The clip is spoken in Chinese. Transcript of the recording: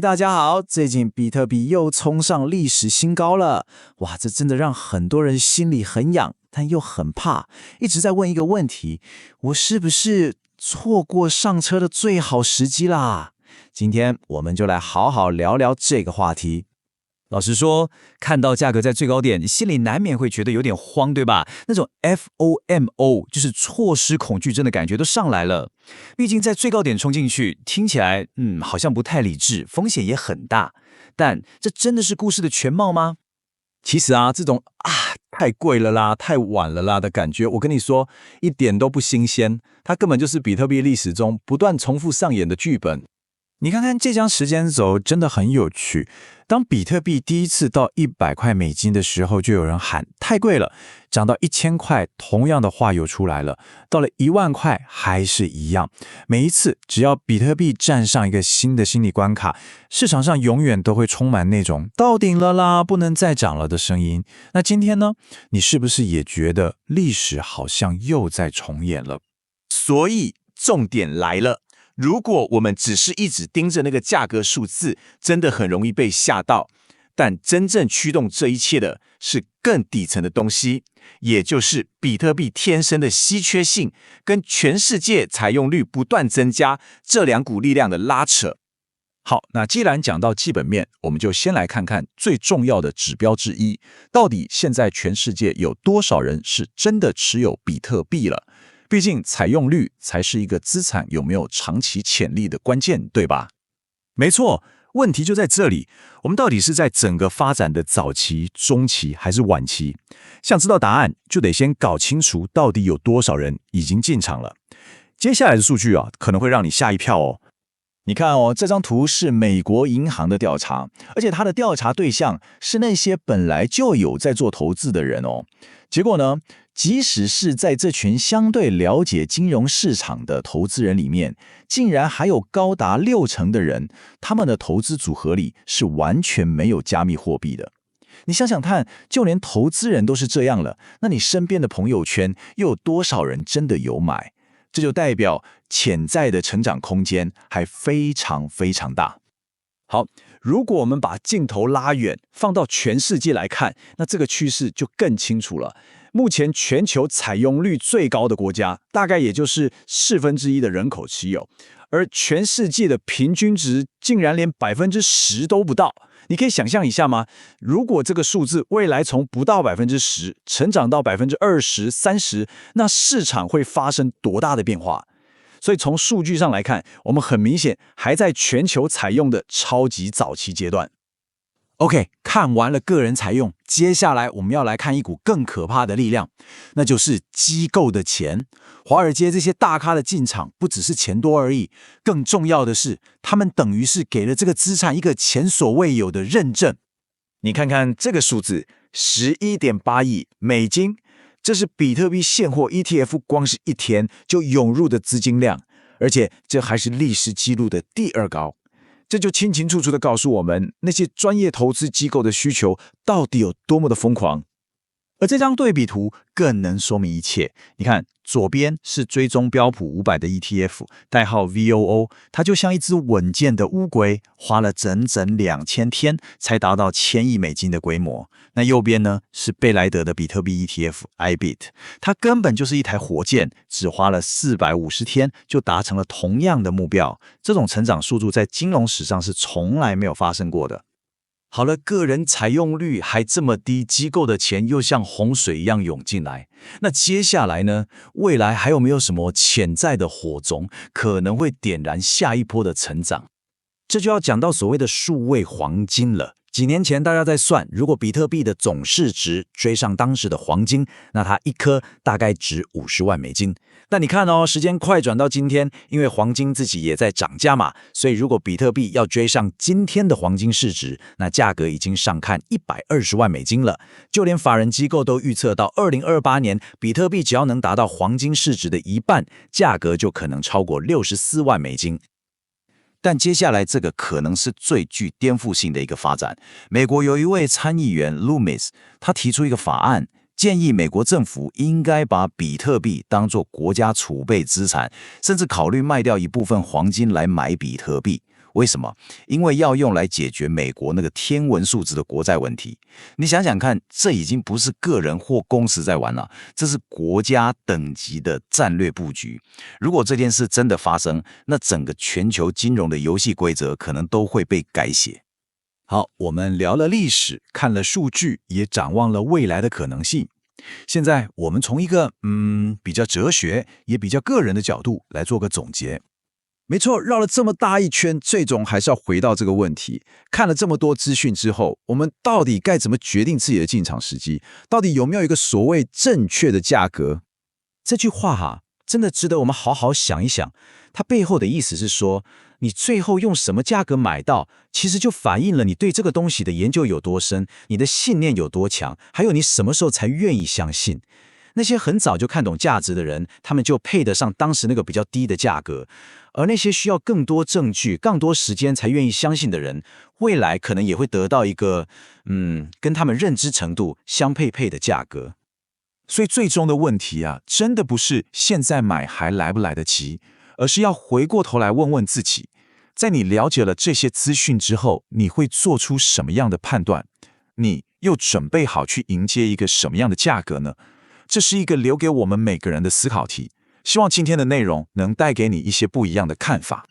大家好！最近比特币又冲上历史新高了，哇，这真的让很多人心里很痒，但又很怕，一直在问一个问题：我是不是错过上车的最好时机啦？今天我们就来好好聊聊这个话题。老实说，看到价格在最高点，心里难免会觉得有点慌，对吧？那种 FOMO 就是错失恐惧症的感觉都上来了。毕竟在最高点冲进去，听起来好像不太理智，风险也很大。但这真的是故事的全貌吗？其实啊，这种太贵了啦、太晚了啦的感觉，我跟你说，一点都不新鲜。它根本就是比特币历史中不断重复上演的剧本。你看看这张时间轴真的很有趣。当比特币第一次到$100的时候，就有人喊太贵了；涨到1000块，同样的话又出来了；到了10000块，还是一样。每一次，只要比特币站上一个新的心理关卡，市场上永远都会充满那种到顶了啦，不能再涨了的声音。那今天呢？你是不是也觉得历史好像又在重演了？所以重点来了。如果我们只是一直盯着那个价格数字，真的很容易被吓到。但真正驱动这一切的是更底层的东西，也就是比特币天生的稀缺性跟全世界采用率不断增加这两股力量的拉扯。好，那既然讲到基本面，我们就先来看看最重要的指标之一，到底现在全世界有多少人是真的持有比特币了？毕竟采用率才是一个资产有没有长期潜力的关键，对吧？没错，问题就在这里。我们到底是在整个发展的早期、中期还是晚期？想知道答案，就得先搞清楚到底有多少人已经进场了。接下来的数据可能会让你吓一跳哦。你看这张图是美国银行的调查，而且它的调查对象是那些本来就有在做投资的人哦。结果呢，即使是在这群相对了解金融市场的投资人里面，竟然还有高达60%的人，他们的投资组合里是完全没有加密货币的。你想想看，就连投资人都是这样了，那你身边的朋友圈又有多少人真的有买？这就代表潜在的成长空间还非常非常大。好，如果我们把镜头拉远，放到全世界来看，那这个趋势就更清楚了。目前全球采用率最高的国家，大概也就是1/4的人口持有，而全世界的平均值竟然连10%都不到。你可以想象一下吗？如果这个数字未来从不到10%成长到20%、30%，那市场会发生多大的变化？所以从数据上来看，我们很明显还在全球采用的超级早期阶段。OK， 看完了个人采用，接下来我们要来看一股更可怕的力量，那就是机构的钱。华尔街这些大咖的进场，不只是钱多而已，更重要的是，他们等于是给了这个资产一个前所未有的认证。你看看这个数字，11.8亿美金，这是比特币现货 ETF 光是一天就涌入的资金量，而且这还是历史纪录的第2高。这就清清楚楚地告诉我们，那些专业投资机构的需求到底有多么的疯狂。而这张对比图更能说明一切。你看，左边是追踪标普500的 ETF， 代号 VOO， 它就像一只稳健的乌龟，花了整整2000天才达到1000亿美金的规模。那右边呢是贝莱德的比特币 ETF IBIT， 它根本就是一台火箭，只花了450天就达成了同样的目标。这种成长速度在金融史上是从来没有发生过的。好了，个人采用率还这么低，机构的钱又像洪水一样涌进来。那接下来呢？未来还有没有什么潜在的火种，可能会点燃下一波的成长？这就要讲到所谓的数位黄金了。几年前大家在算，如果比特币的总市值追上当时的黄金，那它一颗大概值50万美金。但你看时间快转到今天，因为黄金自己也在涨价嘛，所以如果比特币要追上今天的黄金市值，那价格已经上看120万美金了。就连法人机构都预测到2028年，比特币只要能达到黄金市值的一半，价格就可能超过64万美金。但接下来这个可能是最具颠覆性的一个发展。美国有一位参议员 Loomis， 他提出一个法案，建议美国政府应该把比特币当作国家储备资产，甚至考虑卖掉一部分黄金来买比特币。为什么？因为要用来解决美国那个天文数字的国债问题。你想想看，这已经不是个人或公司在玩了，这是国家等级的战略布局。如果这件事真的发生，那整个全球金融的游戏规则可能都会被改写。好，我们聊了历史，看了数据，也展望了未来的可能性。现在我们从一个比较哲学，也比较个人的角度来做个总结。没错，绕了这么大一圈，最终还是要回到这个问题。看了这么多资讯之后，我们到底该怎么决定自己的进场时机？到底有没有一个所谓正确的价格？这句话真的值得我们好好想一想。它背后的意思是说，你最后用什么价格买到，其实就反映了你对这个东西的研究有多深，你的信念有多强，还有你什么时候才愿意相信。那些很早就看懂价值的人，他们就配得上当时那个比较低的价格，而那些需要更多证据、更多时间才愿意相信的人，未来可能也会得到一个跟他们认知程度相配的价格。所以最终的问题真的不是现在买还来不来得及，而是要回过头来问问自己，在你了解了这些资讯之后，你会做出什么样的判断？你又准备好去迎接一个什么样的价格呢？这是一个留给我们每个人的思考题，希望今天的内容能带给你一些不一样的看法。